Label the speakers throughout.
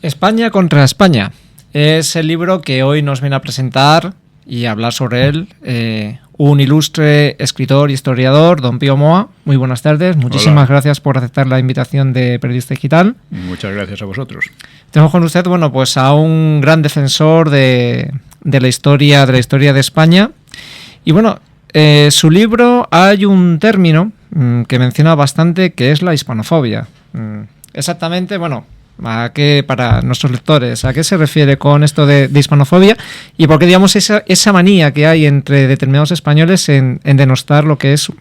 Speaker 1: España contra España es el libro que hoy nos viene a presentar y a hablar sobre él un ilustre escritor y historiador, don Pío Moa. Muy buenas tardes, muchísimas gracias por aceptar la invitación de Periodista Digital.
Speaker 2: Muchas gracias a vosotros.
Speaker 1: Tenemos con usted, bueno, pues a un gran defensor de la historia de España. Y bueno, su libro hay un término que menciona bastante, que es la hispanofobia. Exactamente, bueno, ¿a qué, para nuestros lectores, a qué se refiere con esto de hispanofobia? Y por qué, digamos, esa manía que hay entre determinados españoles en denostar lo que es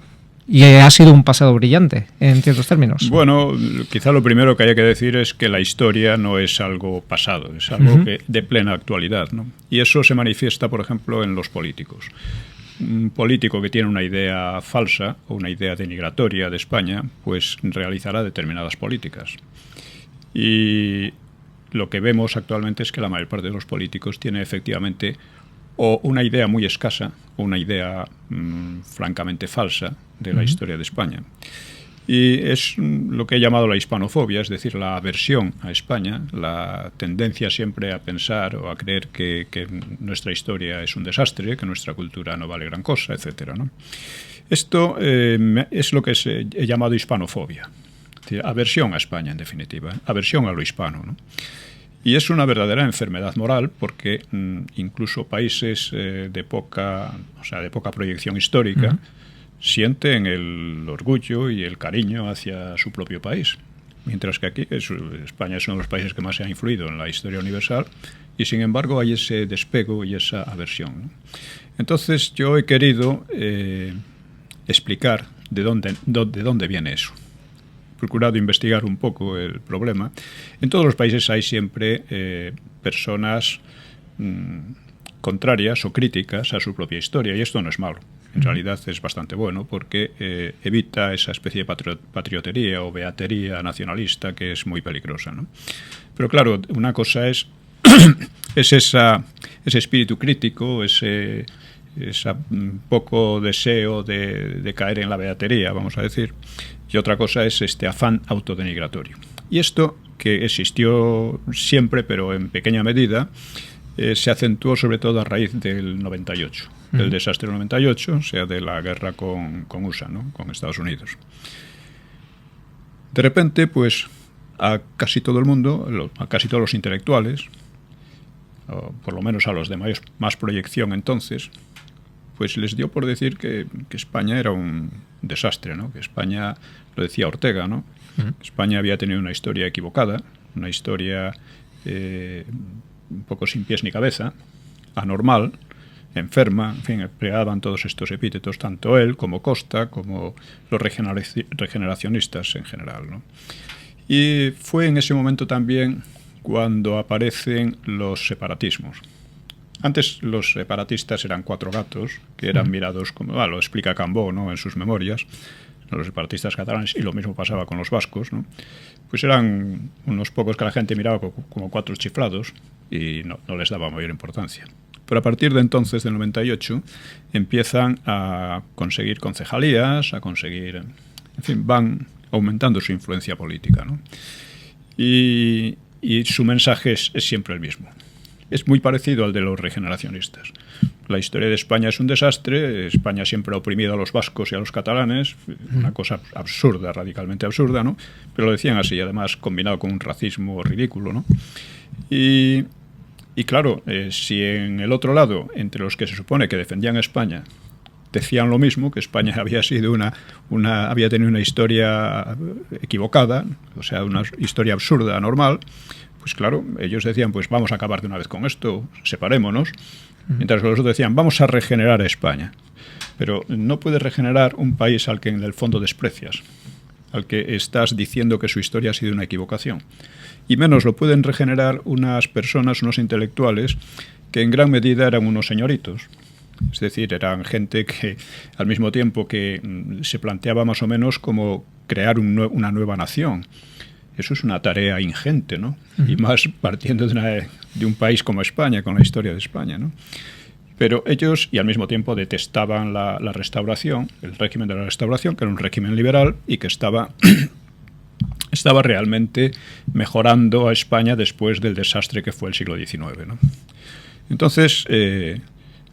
Speaker 1: y ha sido un pasado brillante, en ciertos términos.
Speaker 2: Bueno, quizá lo primero que haya que decir es que la historia no es algo pasado, es algo de plena actualidad, ¿no? Y eso se manifiesta, por ejemplo, en los políticos. Un político que tiene una idea falsa o una idea denigratoria de España, pues realizará determinadas políticas. Y lo que vemos actualmente es que la mayor parte de los políticos tiene efectivamente o una idea muy escasa o una idea francamente falsa de la historia de España. Y es lo que he llamado la hispanofobia, es decir, la aversión a España, la tendencia siempre a pensar o a creer que nuestra historia es un desastre, que nuestra cultura no vale gran cosa, etcétera, ¿no? Esto es lo que he llamado hispanofobia. Aversión a España, en definitiva, aversión a lo hispano, ¿no? Y es una verdadera enfermedad moral porque incluso países de poca proyección histórica sienten el orgullo y el cariño hacia su propio país. Mientras que aquí España es uno de los países que más se ha influido en la historia universal y sin embargo hay ese despego y esa aversión, ¿no? Entonces yo he querido explicar de dónde viene eso. He procurado investigar un poco el problema. En todos los países hay siempre personas contrarias o críticas a su propia historia y esto no es malo. En realidad es bastante bueno porque evita esa especie de patriotería o beatería nacionalista que es muy peligrosa, ¿no? Pero claro, una cosa es ese espíritu crítico, ese poco deseo de caer en la beatería, vamos a decir, y otra cosa es este afán autodenigratorio. Y esto, que existió siempre, pero en pequeña medida, se acentuó sobre todo a raíz del 98, del desastre del 98, o sea, de la guerra con USA, ¿no? Con Estados Unidos. De repente, pues, a casi todo el mundo, a casi todos los intelectuales, o por lo menos a los de más proyección entonces, pues les dio por decir que España era un desastre, ¿no? Que España, lo decía Ortega, ¿no? España había tenido una historia equivocada, una historia un poco sin pies ni cabeza, anormal, enferma, en fin, empleaban todos estos epítetos, tanto él como Costa, como los regeneracionistas en general, ¿no? Y fue en ese momento también cuando aparecen los separatismos. Antes los separatistas eran cuatro gatos que eran mirados como, lo explica Cambó, ¿no? En sus memorias, los separatistas catalanes, y lo mismo pasaba con los vascos, ¿no? Pues eran unos pocos que la gente miraba como cuatro chiflados y no les daba mayor importancia. Pero a partir de entonces, del 98, empiezan a conseguir concejalías, en fin, van aumentando su influencia política, ¿no? Y su mensaje es siempre el mismo. Es muy parecido al de los regeneracionistas. La historia de España es un desastre, España siempre ha oprimido a los vascos y a los catalanes, una cosa absurda, radicalmente absurda, ¿no? Pero lo decían así, además combinado con un racismo ridículo, ¿no? Y claro, si en el otro lado, entre los que se supone que defendían a España, decían lo mismo, que España había sido había tenido una historia equivocada, o sea, una historia absurda, anormal, pues claro, ellos decían, pues vamos a acabar de una vez con esto, separémonos, mientras que los otros decían, vamos a regenerar a España. Pero no puedes regenerar un país al que en el fondo desprecias, al que estás diciendo que su historia ha sido una equivocación. Y menos lo pueden regenerar unas personas, unos intelectuales, que en gran medida eran unos señoritos. Es decir, eran gente que al mismo tiempo que se planteaba más o menos como crear una nueva nación. Eso es una tarea ingente, ¿no? Y más partiendo de un país como España, con la historia de España, ¿no? Pero ellos, y al mismo tiempo, detestaban la restauración, el régimen de la restauración, que era un régimen liberal y que estaba estaba realmente mejorando a España después del desastre que fue el siglo XIX, ¿no? Entonces,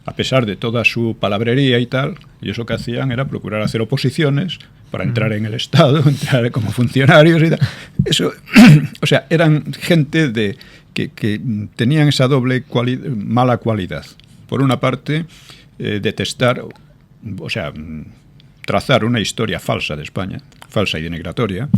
Speaker 2: a pesar de toda su palabrería y tal, ellos lo que hacían era procurar hacer oposiciones para entrar en el Estado, entrar como funcionarios y tal. Eso, o sea, eran gente que tenían esa doble mala cualidad. Por una parte, detestar, o sea, trazar una historia falsa de España, falsa y denigratoria,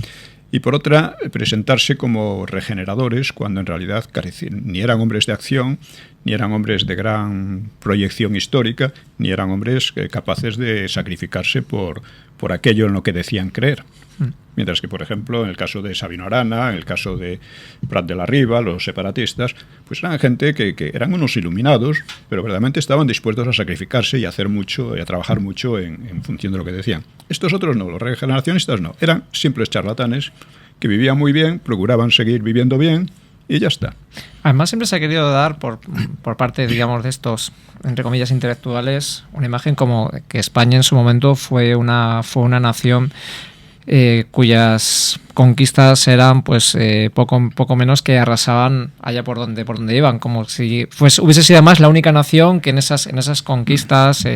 Speaker 2: y por otra, presentarse como regeneradores cuando en realidad ni eran hombres de acción, ni eran hombres de gran proyección histórica, ni eran hombres capaces de sacrificarse por aquello en lo que decían creer. Mientras que, por ejemplo, en el caso de Sabino Arana, en el caso de Prat de la Riba, los separatistas, pues eran gente que eran unos iluminados, pero verdaderamente estaban dispuestos a sacrificarse y a hacer mucho, y a trabajar mucho en función de lo que decían. Estos otros no, los regeneracionistas no, eran simples charlatanes que vivían muy bien, procuraban seguir viviendo bien y ya está.
Speaker 1: Además, siempre se ha querido dar por parte, digamos, de estos, entre comillas, intelectuales, una imagen como que España en su momento fue una nación cuyas conquistas eran pues poco menos que arrasaban allá por donde iban, como si hubiese sido además la única nación que en esas conquistas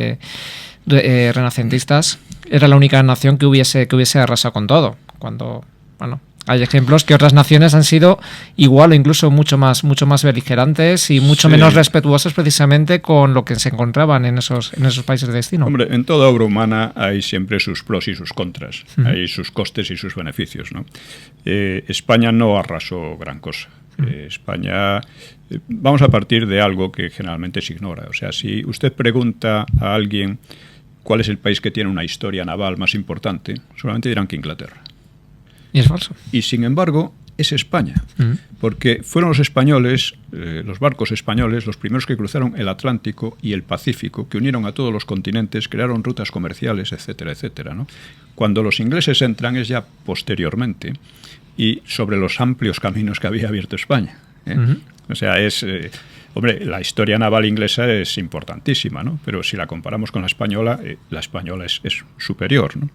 Speaker 1: renacentistas era la única nación que hubiese arrasado con todo, cuando, bueno, hay ejemplos que otras naciones han sido igual o incluso mucho más beligerantes y mucho menos respetuosas precisamente con lo que se encontraban en esos países de destino.
Speaker 2: Hombre, en toda obra humana hay siempre sus pros y sus contras, hay sus costes y sus beneficios, ¿no? España no arrasó gran cosa. España, vamos a partir de algo que generalmente se ignora. O sea, si usted pregunta a alguien cuál es el país que tiene una historia naval más importante, solamente dirán que Inglaterra.
Speaker 1: Y es falso.
Speaker 2: Y sin embargo, es España. Porque fueron los españoles, los barcos españoles, los primeros que cruzaron el Atlántico y el Pacífico, que unieron a todos los continentes, crearon rutas comerciales, etcétera, etcétera, ¿no? Cuando los ingleses entran es ya posteriormente y sobre los amplios caminos que había abierto España. O sea, hombre, la historia naval inglesa es importantísima, ¿no? Pero si la comparamos con la española es superior, ¿no?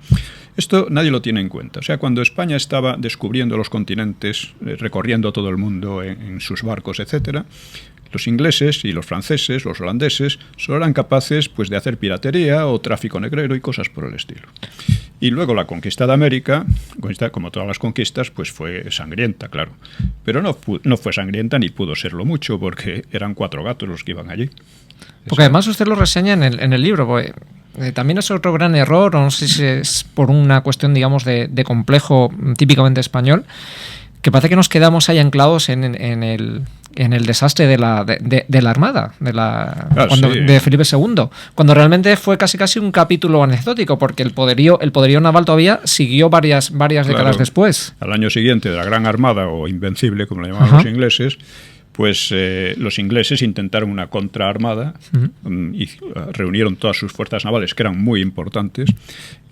Speaker 2: Esto nadie lo tiene en cuenta. O sea, cuando España estaba descubriendo los continentes, recorriendo todo el mundo en sus barcos, etcétera, los ingleses y los franceses, los holandeses, solo eran capaces pues, de hacer piratería o tráfico negrero y cosas por el estilo. Y luego la conquista de América, como todas las conquistas, pues fue sangrienta, claro. Pero no fue sangrienta ni pudo serlo mucho, porque eran 4 gatos los que iban allí.
Speaker 1: Porque además usted lo reseña en el libro, porque también es otro gran error, no sé si es por una cuestión, digamos, de complejo típicamente español, que parece que nos quedamos ahí anclados en el desastre de la Armada, de Felipe II, cuando realmente fue casi un capítulo anecdótico, porque el poderío naval todavía siguió varias décadas después.
Speaker 2: Al año siguiente de la Gran Armada, o Invencible, como la llamaban los ingleses, pues los ingleses intentaron una contraarmada y reunieron todas sus fuerzas navales, que eran muy importantes,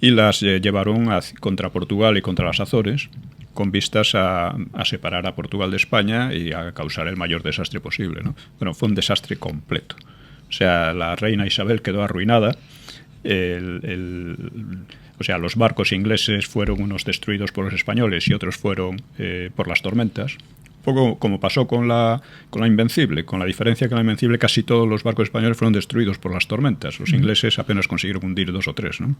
Speaker 2: y las llevaron contra Portugal y contra las Azores, con vistas a separar a Portugal de España y a causar el mayor desastre posible, ¿no? Bueno, fue un desastre completo. O sea, la reina Isabel quedó arruinada, o sea, los barcos ingleses fueron unos destruidos por los españoles y otros fueron por las tormentas. Un poco como pasó con la Invencible, con la diferencia que en la Invencible casi todos los barcos españoles fueron destruidos por las tormentas. Los ingleses apenas consiguieron hundir 2 o 3, ¿no?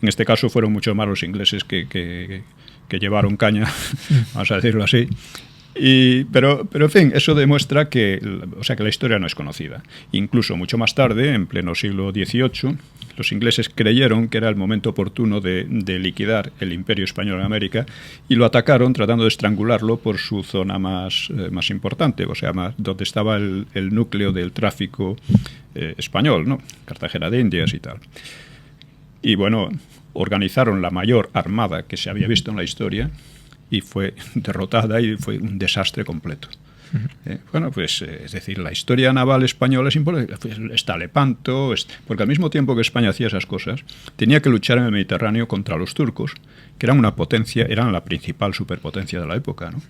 Speaker 2: En este caso fueron mucho más los ingleses que llevaron caña, vamos a decirlo así. Pero en fin, eso demuestra que la historia no es conocida. Incluso mucho más tarde, en pleno siglo XVIII, los ingleses creyeron que era el momento oportuno de liquidar el imperio español en América y lo atacaron tratando de estrangularlo por su zona más importante, o sea, donde estaba el núcleo del tráfico español, ¿no? Cartagena de Indias y tal. Y bueno, organizaron la mayor armada que se había visto en la historia y fue derrotada y fue un desastre completo. Bueno, pues es decir, la historia naval española es importante. Está Lepanto, porque al mismo tiempo que España hacía esas cosas, tenía que luchar en el Mediterráneo contra los turcos, que eran una potencia, eran la principal superpotencia de la época, ¿no?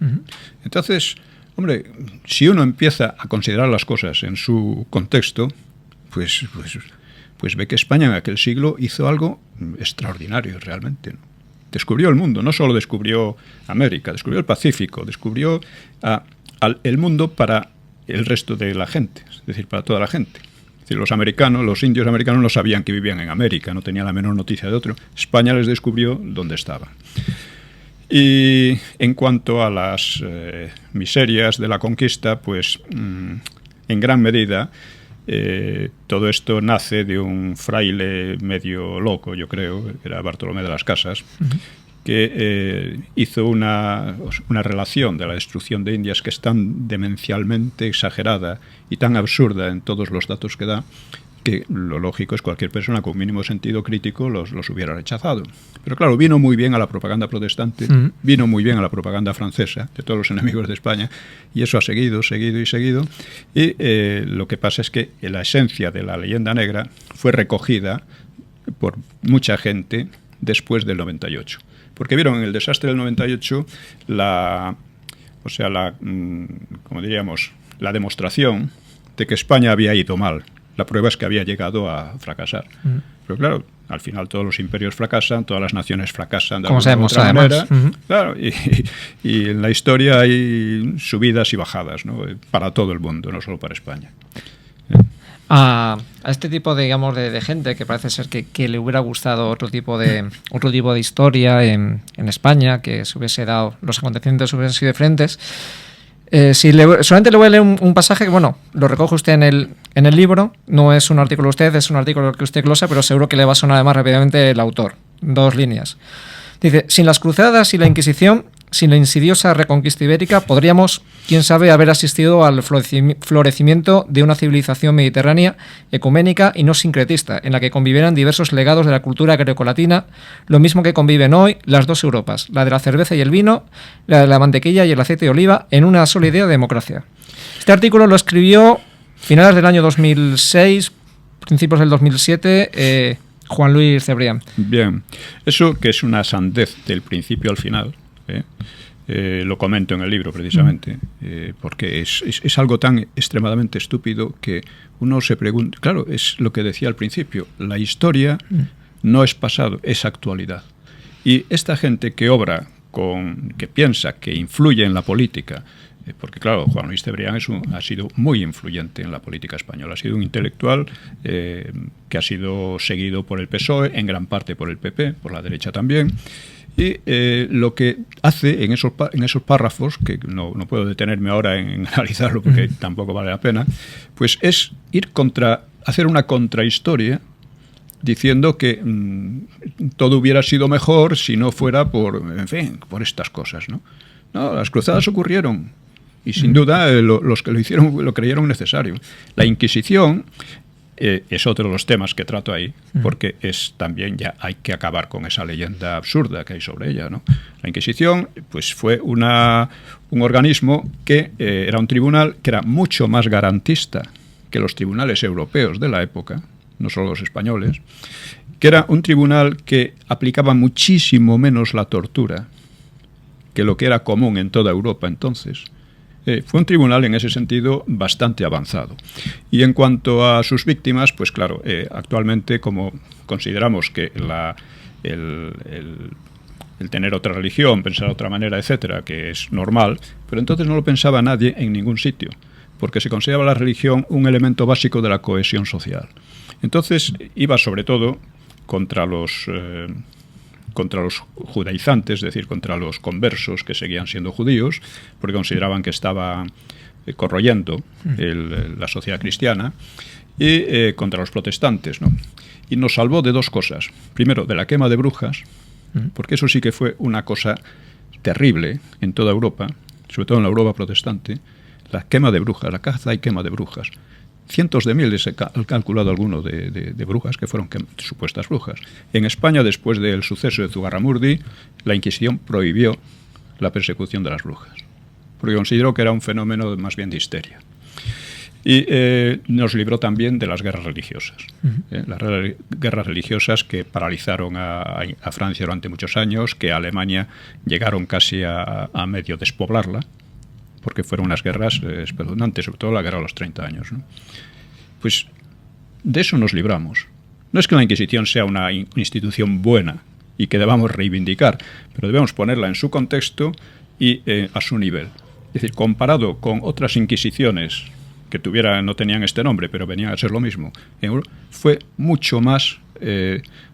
Speaker 2: Entonces, hombre, si uno empieza a considerar las cosas en su contexto, pues ve que España en aquel siglo hizo algo extraordinario realmente, ¿no? descubrió el mundo, no solo descubrió América, descubrió el Pacífico, descubrió el mundo para el resto de la gente, es decir, para toda la gente. Es decir, los indios americanos no sabían que vivían en América, no tenían la menor noticia de otro. España les descubrió dónde estaban. Y en cuanto a las miserias de la conquista, pues en gran medida todo esto nace de un fraile medio loco, yo creo, que era Bartolomé de las Casas, que hizo una relación de la destrucción de Indias que es tan demencialmente exagerada y tan absurda en todos los datos que da, que lo lógico es cualquier persona con mínimo sentido crítico los hubiera rechazado. Pero claro, vino muy bien a la propaganda protestante, vino muy bien a la propaganda francesa, de todos los enemigos de España, y eso ha seguido. Y lo que pasa es que la esencia de la leyenda negra fue recogida por mucha gente después del 98. Porque vieron en el desastre del 98 como diríamos, la demostración de que España había ido mal. La prueba es que había llegado a fracasar. Pero claro, al final todos los imperios fracasan, todas las naciones fracasan de alguna u otra manera. Claro, y en la historia hay subidas y bajadas, ¿no? Para todo el mundo, no solo para España.
Speaker 1: A este tipo de, digamos, de gente que parece ser que le hubiera gustado otro tipo de historia en España, que se hubiese dado, los acontecimientos hubiesen sido diferentes. Solamente le voy a leer un pasaje que, bueno, lo recoge usted en el libro. No es un artículo de usted, es un artículo que usted glosa, pero seguro que le va a sonar además rápidamente el autor. 2 líneas. Dice: sin las cruzadas y la Inquisición, sin la insidiosa reconquista ibérica, podríamos, quién sabe, haber asistido al florecimiento de una civilización mediterránea, ecuménica y no sincretista, en la que convivieran diversos legados de la cultura grecolatina, lo mismo que conviven hoy las dos Europas, la de la cerveza y el vino, la de la mantequilla y el aceite de oliva, en una sola idea de democracia. Este artículo lo escribió finales del año 2006, principios del 2007, Juan Luis Cebrián.
Speaker 2: Bien, eso que es una sandez del principio al final, lo comento en el libro precisamente, porque es algo tan extremadamente estúpido que uno se pregunta. Claro, es lo que decía al principio, la historia no es pasado, es actualidad. Y esta gente que obra que piensa, que influye en la política, porque claro, Juan Luis Cebrián ha sido muy influyente en la política española, ha sido un intelectual que ha sido seguido por el PSOE, en gran parte por el PP, por la derecha también. Y lo que hace en esos párrafos, que no puedo detenerme ahora en analizarlo porque tampoco vale la pena, pues es hacer una contrahistoria diciendo que todo hubiera sido mejor si no fuera por estas cosas, ¿no? No, las cruzadas ocurrieron y sin duda los que lo hicieron lo creyeron necesario. La Inquisición es otro de los temas que trato ahí, porque también ya hay que acabar con esa leyenda absurda que hay sobre ella, ¿no? La Inquisición pues fue un organismo que era un tribunal que era mucho más garantista que los tribunales europeos de la época, no solo los españoles, que era un tribunal que aplicaba muchísimo menos la tortura que lo que era común en toda Europa entonces. Fue un tribunal en ese sentido bastante avanzado. Y en cuanto a sus víctimas, pues claro, actualmente como consideramos que el tener otra religión, pensar de otra manera, etcétera, que es normal, pero entonces no lo pensaba nadie en ningún sitio, porque se consideraba la religión un elemento básico de la cohesión social. Entonces iba sobre todo contra los judaizantes, es decir, contra los conversos que seguían siendo judíos, porque consideraban que estaba corroyendo la sociedad cristiana, y contra los protestantes, ¿no? Y nos salvó de dos cosas. Primero, de la quema de brujas, porque eso sí que fue una cosa terrible en toda Europa, sobre todo en la Europa protestante, la quema de brujas, la caza y quema de brujas. Cientos de miles, han calculado algunos de brujas que fueron supuestas brujas. En España, después del suceso de Zugarramurdi, la Inquisición prohibió la persecución de las brujas, porque consideró que era un fenómeno más bien de histeria. Y nos libró también de las guerras religiosas. Las guerras religiosas que paralizaron a Francia durante muchos años, que a Alemania llegaron casi a medio despoblarla, porque fueron unas guerras espeluznantes, sobre todo la guerra de los 30 años, ¿no? Pues de eso nos libramos. No es que la Inquisición sea una institución buena y que debamos reivindicar, pero debemos ponerla en su contexto y a su nivel. Es decir, comparado con otras inquisiciones que no tenían este nombre, pero venían a ser lo mismo, fue mucho más,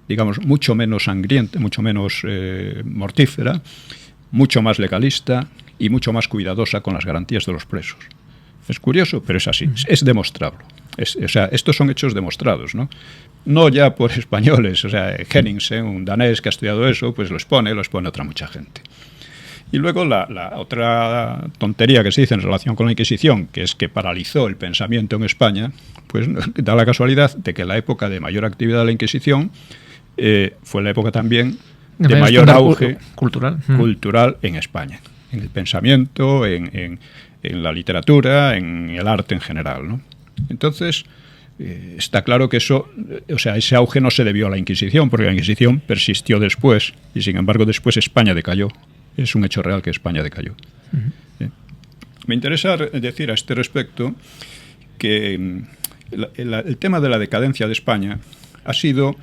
Speaker 2: digamos, mucho menos sangrienta, mucho menos mortífera, mucho más legalista y mucho más cuidadosa con las garantías de los presos. Es curioso, pero es así, es demostrable. O sea, estos son hechos demostrados, ¿no? No ya por españoles, o sea, Henningsen, un danés que ha estudiado eso, pues lo expone otra mucha gente. Y luego la otra tontería que se dice en relación con la Inquisición, que es que paralizó el pensamiento en España, pues da la casualidad de que la época de mayor actividad de la Inquisición fue la época también de mayor auge cultural en España, en el pensamiento, en la literatura, en el arte en general, ¿no? Entonces, está claro que eso, o sea, ese auge no se debió a la Inquisición, porque la Inquisición persistió después, y sin embargo después España decayó. Es un hecho real que España decayó. Me interesa decir a este respecto que el tema de la decadencia de España ha sido,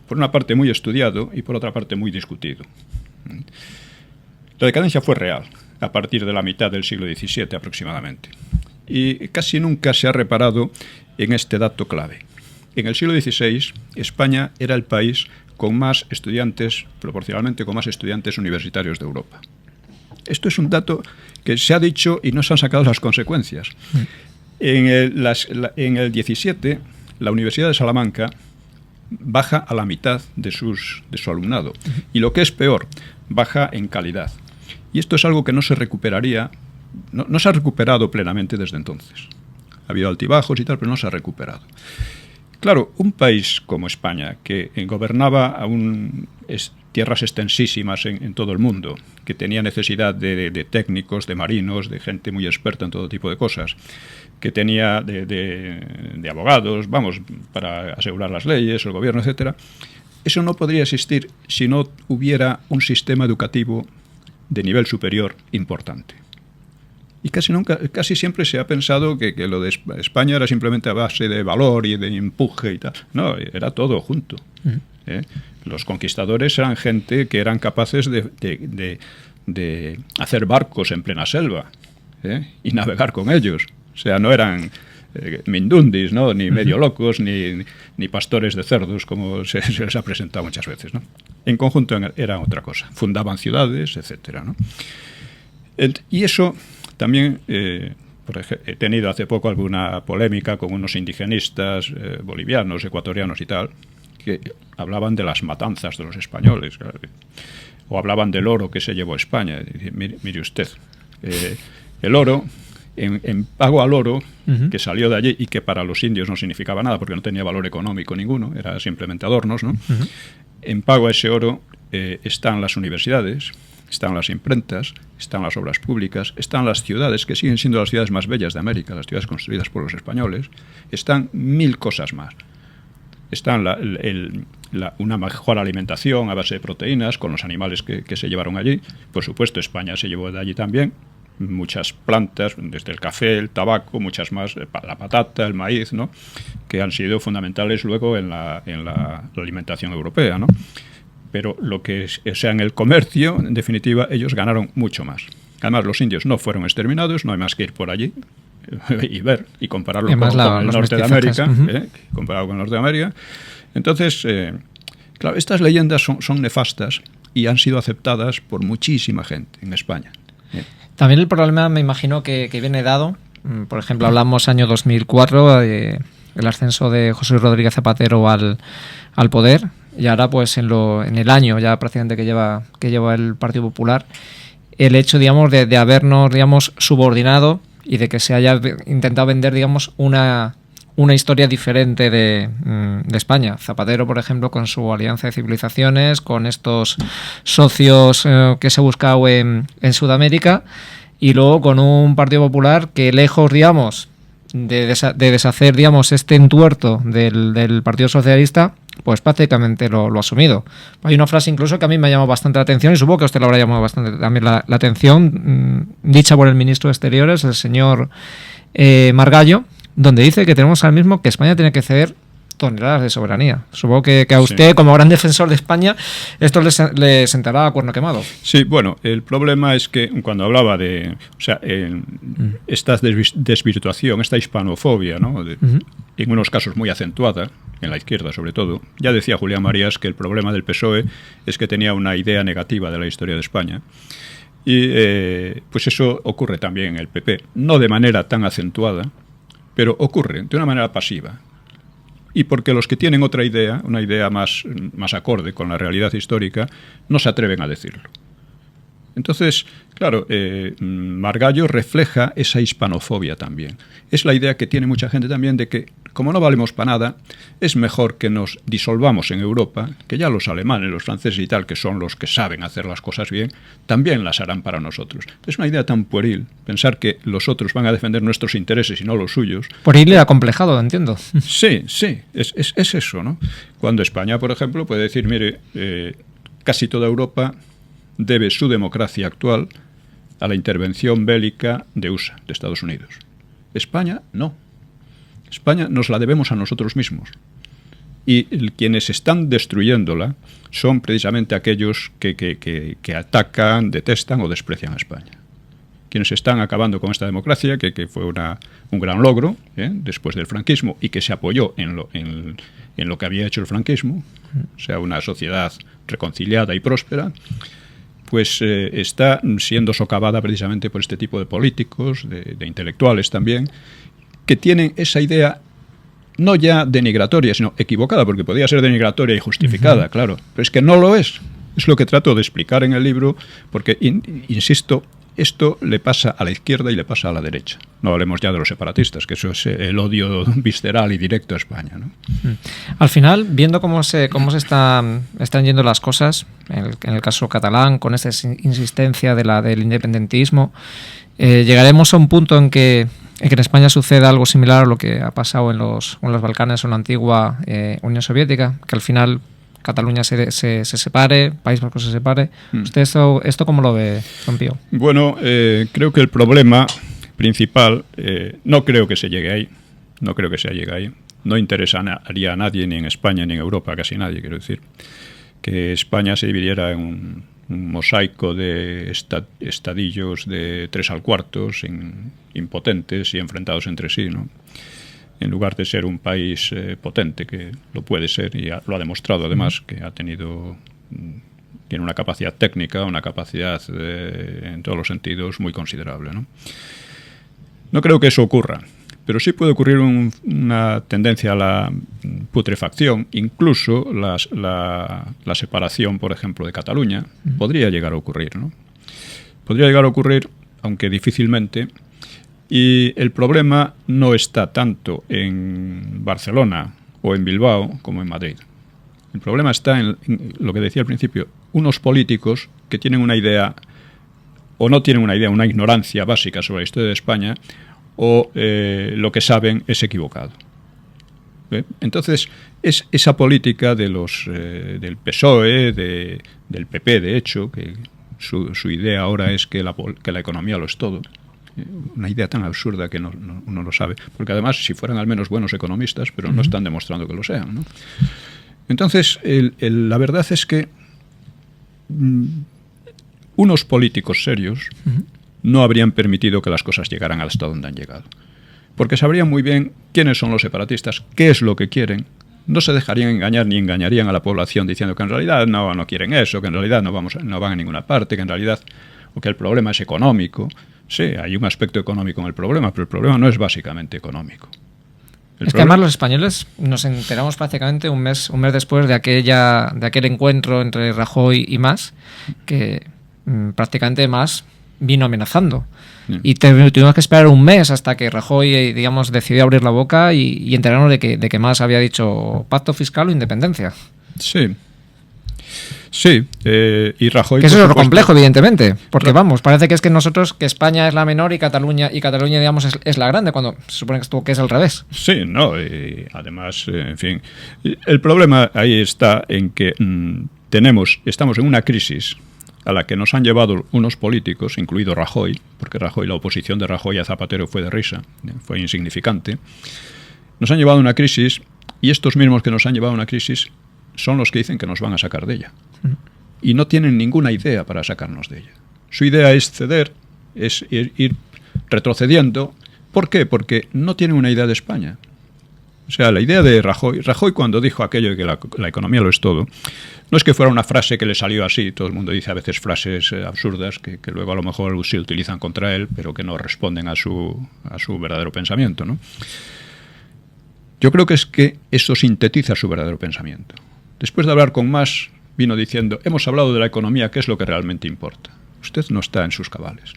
Speaker 2: por una parte, muy estudiado y por otra parte, muy discutido. La decadencia fue real, a partir de la mitad del siglo XVII aproximadamente. Y casi nunca se ha reparado en este dato clave. En el siglo XVI, España era el país con más estudiantes, proporcionalmente con más estudiantes universitarios de Europa. Esto es un dato que se ha dicho y no se han sacado las consecuencias. En el 17, la Universidad de Salamanca baja a la mitad de su alumnado. Y lo que es peor, baja en calidad. Y esto es algo que no se recuperaría, no se ha recuperado plenamente desde entonces. Ha habido altibajos y tal, pero no se ha recuperado. Claro, un país como España, que gobernaba tierras extensísimas en todo el mundo, que tenía necesidad de técnicos, de marinos, de gente muy experta en todo tipo de cosas, que tenía de abogados, para asegurar las leyes, el gobierno, etcétera, eso no podría existir si no hubiera un sistema educativo de nivel superior importante. Y casi siempre se ha pensado que lo de España era simplemente a base de valor y de empuje y tal. No, era todo junto. Los conquistadores eran gente que eran capaces de hacer barcos en plena selva y navegar con ellos. O sea, no eran mindundis, ¿no? Ni medio locos, ni pastores de cerdos, como se les ha presentado muchas veces, ¿no? En conjunto eran otra cosa. Fundaban ciudades, etcétera, ¿no? Y eso... También por ejemplo, he tenido hace poco alguna polémica con unos indigenistas bolivianos, ecuatorianos y tal, que hablaban de las matanzas de los españoles, o hablaban del oro que se llevó a España. Mire usted, el oro, en pago al oro que salió de allí y que para los indios no significaba nada porque no tenía valor económico ninguno, era simplemente adornos, ¿no? En pago a ese oro están las universidades, están las imprentas, están las obras públicas, están las ciudades, que siguen siendo las ciudades más bellas de América, las ciudades construidas por los españoles, están 1000 cosas más. Están una mejor alimentación a base de proteínas con los animales que se llevaron allí. Por supuesto, España se llevó de allí también muchas plantas, desde el café, el tabaco, muchas más, la patata, el maíz, ¿no? Que han sido fundamentales luego en la alimentación europea, ¿no? Pero en el comercio, en definitiva, ellos ganaron mucho más. Además, los indios no fueron exterminados, no hay más que ir por allí y ver y compararlo con el norte de América. Comparado con el norte de América. Entonces, claro, estas leyendas son nefastas y han sido aceptadas por muchísima gente en España.
Speaker 1: También el problema, me imagino, que viene dado. Por ejemplo, hablamos año 2004, el ascenso de José Luis Rodríguez Zapatero al poder. Y ahora, pues, en el año ya prácticamente que lleva el Partido Popular, el hecho, digamos, de habernos, digamos, subordinado y de que se haya intentado vender, digamos, una historia diferente de España. Zapatero, por ejemplo, con su alianza de civilizaciones, con estos socios que se ha buscado en Sudamérica, y luego con un Partido Popular que, lejos, digamos, de deshacer, digamos, este entuerto del Partido Socialista, pues prácticamente lo ha asumido. Hay una frase incluso que a mí me ha llamado bastante la atención, y supongo que a usted le habrá llamado bastante también la atención, dicha por el ministro de Exteriores, el señor Margallo, donde dice que tenemos ahora mismo que España tiene que ceder toneladas de soberanía. Supongo que a usted, como gran defensor de España, esto le sentará a cuerno quemado.
Speaker 2: Sí, bueno, el problema es que cuando hablaba de, o sea, esta desvirtuación, esta hispanofobia, ¿no? En unos casos muy acentuada, en la izquierda sobre todo, ya decía Julián Marías que el problema del PSOE es que tenía una idea negativa de la historia de España. Y pues eso ocurre también en el PP, no de manera tan acentuada, pero ocurre de una manera pasiva. Y porque los que tienen otra idea, una idea más acorde con la realidad histórica, no se atreven a decirlo. Entonces, claro, Margallo refleja esa hispanofobia también. Es la idea que tiene mucha gente también de que, como no valemos para nada, es mejor que nos disolvamos en Europa, que ya los alemanes, los franceses y tal, que son los que saben hacer las cosas bien, también las harán para nosotros. Es una idea tan pueril, pensar que los otros van a defender nuestros intereses y no los suyos.
Speaker 1: Pueril y acomplejado, entiendo.
Speaker 2: Sí, es eso, ¿no? Cuando España, por ejemplo, puede decir, mire, casi toda Europa debe su democracia actual a la intervención bélica de USA, de Estados Unidos. España, no. España nos la debemos a nosotros mismos. Y quienes están destruyéndola son precisamente aquellos que atacan, detestan o desprecian a España. Quienes están acabando con esta democracia, que fue un gran logro después del franquismo y que se apoyó en lo que había hecho el franquismo, o sea, una sociedad reconciliada y próspera, pues está siendo socavada precisamente por este tipo de políticos, de intelectuales también, que tienen esa idea no ya denigratoria, sino equivocada, porque podría ser denigratoria y justificada, claro, pero es que no lo es. Es lo que trato de explicar en el libro, porque, insisto, esto le pasa a la izquierda y le pasa a la derecha. No hablemos ya de los separatistas, que eso es el odio visceral y directo a España, ¿no?
Speaker 1: Al final, viendo cómo se están yendo las cosas, en el caso catalán, con esta insistencia del independentismo, llegaremos a un punto en que en España suceda algo similar a lo que ha pasado en los Balcanes o en la antigua Unión Soviética, que al final Cataluña se separe, País Vasco se separe. ¿Usted esto cómo lo ve, Don Pío?
Speaker 2: Bueno, creo que el problema principal, no creo que se llegue ahí, no interesaría a nadie, ni en España ni en Europa, casi nadie, quiero decir, que España se dividiera en un mosaico de estadillos de 3 al cuarto, impotentes y enfrentados entre sí, ¿no? En lugar de ser un país potente, que lo puede ser y lo ha demostrado además, que tiene una capacidad técnica, una capacidad en todos los sentidos muy considerable, ¿no? No creo que eso ocurra, pero sí puede ocurrir una tendencia a la putrefacción, incluso la separación, por ejemplo, de Cataluña, podría llegar a ocurrir, ¿no? Podría llegar a ocurrir, aunque difícilmente. Y el problema no está tanto en Barcelona o en Bilbao como en Madrid. El problema está en lo que decía al principio, unos políticos que tienen una idea, o no tienen una idea, una ignorancia básica sobre la historia de España, o lo que saben es equivocado. Entonces, es esa política de del PSOE, del PP, de hecho, que su idea ahora es que la economía lo es todo. Una idea tan absurda que uno lo sabe, porque además si fueran al menos buenos economistas, pero no están demostrando que lo sean, ¿no? Entonces la verdad es que unos políticos serios no habrían permitido que las cosas llegaran hasta donde han llegado, porque sabrían muy bien quiénes son los separatistas, qué es lo que quieren, no se dejarían engañar ni engañarían a la población diciendo que en realidad no quieren eso, que en realidad no van a ninguna parte, que en realidad o que el problema es económico. Sí, hay un aspecto económico en el problema, pero el problema no es básicamente económico.
Speaker 1: Es que además los españoles nos enteramos prácticamente un mes después de aquel encuentro entre Rajoy y Mas, que prácticamente Mas vino amenazando. Y tuvimos que esperar un mes hasta que Rajoy, digamos, decidió abrir la boca y enterarnos de que Mas había dicho pacto fiscal o independencia.
Speaker 2: Sí. Sí, y Rajoy...
Speaker 1: Que eso es lo complejo, evidentemente, porque parece que es que España es la menor y Cataluña, digamos, es la grande, cuando se supone que es al revés.
Speaker 2: Sí, no, y además, en fin, el problema ahí está en que estamos en una crisis a la que nos han llevado unos políticos, incluido Rajoy, porque la oposición de Rajoy a Zapatero fue de risa, fue insignificante. Nos han llevado a una crisis Y estos mismos que nos han llevado a una crisis son los que dicen que nos van a sacar de ella. Y no tienen ninguna idea para sacarnos de ella. Su idea es ceder, es ir retrocediendo. ¿Por qué? Porque no tienen una idea de España. O sea, la idea de Rajoy cuando dijo aquello de que la economía lo es todo, no es que fuera una frase que le salió así, todo el mundo dice a veces frases absurdas que luego a lo mejor se utilizan contra él, pero que no responden a su verdadero pensamiento, ¿no? Yo creo que es que eso sintetiza su verdadero pensamiento. Después de hablar con Mas, vino diciendo, hemos hablado de la economía, ¿qué es lo que realmente importa? Usted no está en sus cabales.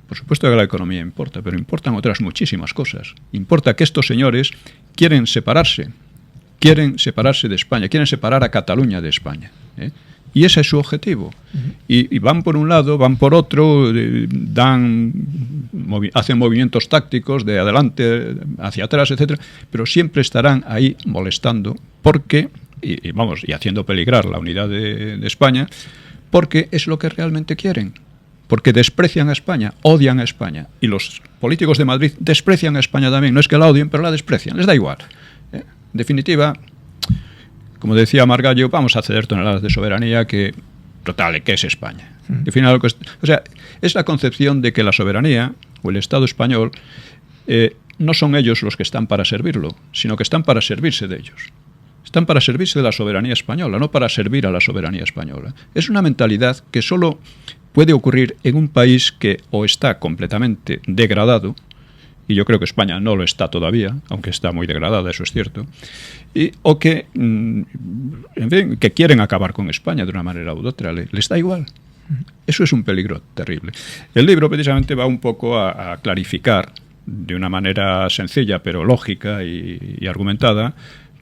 Speaker 2: Por supuesto que la economía importa, pero importan otras muchísimas cosas. Importa que estos señores quieren separarse de España, quieren separar a Cataluña de España. Y ese es su objetivo. Y van por un lado, van por otro, hacen movimientos tácticos de adelante, hacia atrás, etcétera, pero siempre estarán ahí molestando porque, y haciendo peligrar la unidad de España, porque es lo que realmente quieren. Porque desprecian a España, odian a España. Y los políticos de Madrid desprecian a España también. No es que la odien, pero la desprecian. Les da igual. En definitiva, como decía Margallo, vamos a ceder toneladas de soberanía que, total, ¿qué es España? Al final, o sea, es la concepción de que la soberanía o el Estado español no son ellos los que están para servirlo, sino que están para servirse de ellos. Están para servirse de la soberanía española, no para servir a la soberanía española. Es una mentalidad que solo puede ocurrir en un país que o está completamente degradado, y yo creo que España no lo está todavía, aunque está muy degradada, eso es cierto, o que, en fin, que quieren acabar con España de una manera u otra, les da igual. Eso es un peligro terrible. El libro precisamente va un poco a clarificar de una manera sencilla pero lógica y argumentada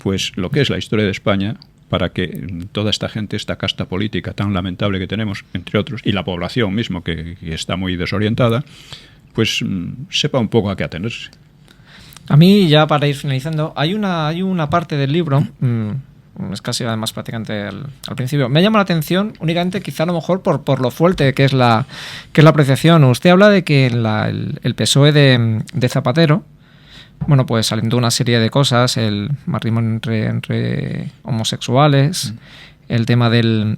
Speaker 2: pues lo que es la historia de España, para que toda esta gente, esta casta política tan lamentable que tenemos, entre otros, y la población mismo, que está muy desorientada, pues sepa un poco a qué atenerse.
Speaker 1: A mí, ya para ir finalizando, hay una parte del libro, es casi además prácticamente al principio, me llama la atención únicamente quizá a lo mejor por lo fuerte que es la apreciación. Usted habla de que el PSOE de Zapatero, bueno, pues alentó una serie de cosas, el matrimonio entre homosexuales, el tema del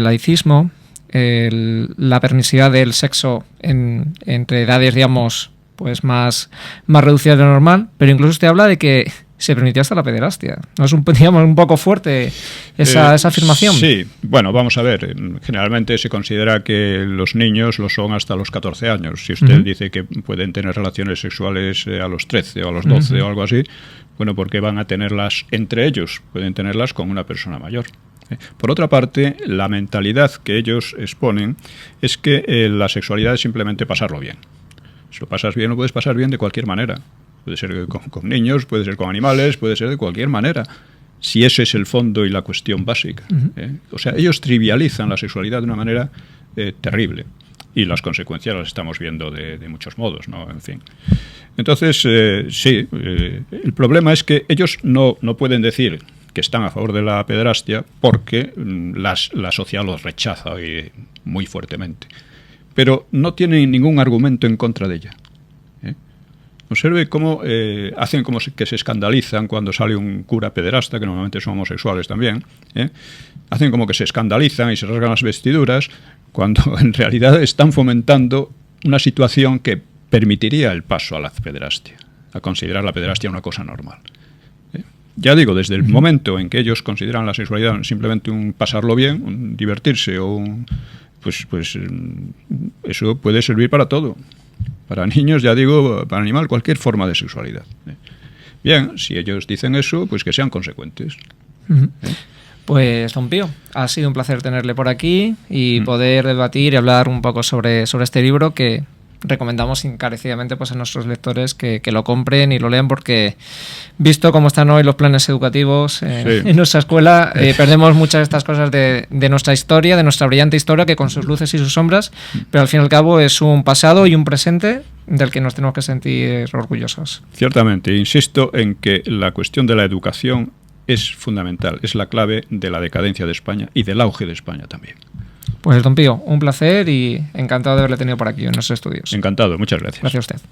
Speaker 1: laicismo, la permisividad del sexo entre edades, digamos, pues más reducidas de lo normal, pero incluso usted habla de que se permitió hasta la pederastia. ¿No es un poco fuerte esa afirmación?
Speaker 2: Sí, bueno, vamos a ver. Generalmente se considera que los niños lo son hasta los 14 años. Si usted dice que pueden tener relaciones sexuales a los 13 o a los 12 o algo así, bueno, porque van a tenerlas entre ellos, pueden tenerlas con una persona mayor. Por otra parte, la mentalidad que ellos exponen es que la sexualidad es simplemente pasarlo bien. Si lo pasas bien, lo puedes pasar bien de cualquier manera. Puede ser con niños, puede ser con animales, puede ser de cualquier manera, si ese es el fondo y la cuestión básica. O sea, ellos trivializan la sexualidad de una manera terrible. Y las consecuencias las estamos viendo de muchos modos, ¿no? En fin. Entonces, sí, el problema es que ellos no pueden decir que están a favor de la pederastia porque la sociedad los rechaza muy fuertemente. Pero no tienen ningún argumento en contra de ella. Observe cómo hacen como que se escandalizan cuando sale un cura pederasta, que normalmente son homosexuales también. Hacen como que se escandalizan y se rasgan las vestiduras, cuando en realidad están fomentando una situación que permitiría el paso a la pederastia, a considerar la pederastia una cosa normal. Ya digo, desde el momento en que ellos consideran la sexualidad simplemente un pasarlo bien, un divertirse, o pues eso puede servir para todo. Para niños, ya digo, para animal, cualquier forma de sexualidad. Bien, si ellos dicen eso, pues que sean consecuentes.
Speaker 1: Pues, don Pío, ha sido un placer tenerle por aquí y poder debatir y hablar un poco sobre este libro que recomendamos encarecidamente pues a nuestros lectores que lo compren y lo lean, porque visto cómo están hoy los planes educativos en nuestra escuela, perdemos muchas de estas cosas de nuestra historia, de nuestra brillante historia, que con sus luces y sus sombras, pero al fin y al cabo es un pasado y un presente del que nos tenemos que sentir orgullosos.
Speaker 2: Ciertamente, insisto en que la cuestión de la educación es fundamental, es la clave de la decadencia de España y del auge de España también.
Speaker 1: Pues don Pío, un placer y encantado de haberle tenido por aquí en nuestros estudios.
Speaker 2: Encantado, muchas gracias.
Speaker 1: Gracias a usted.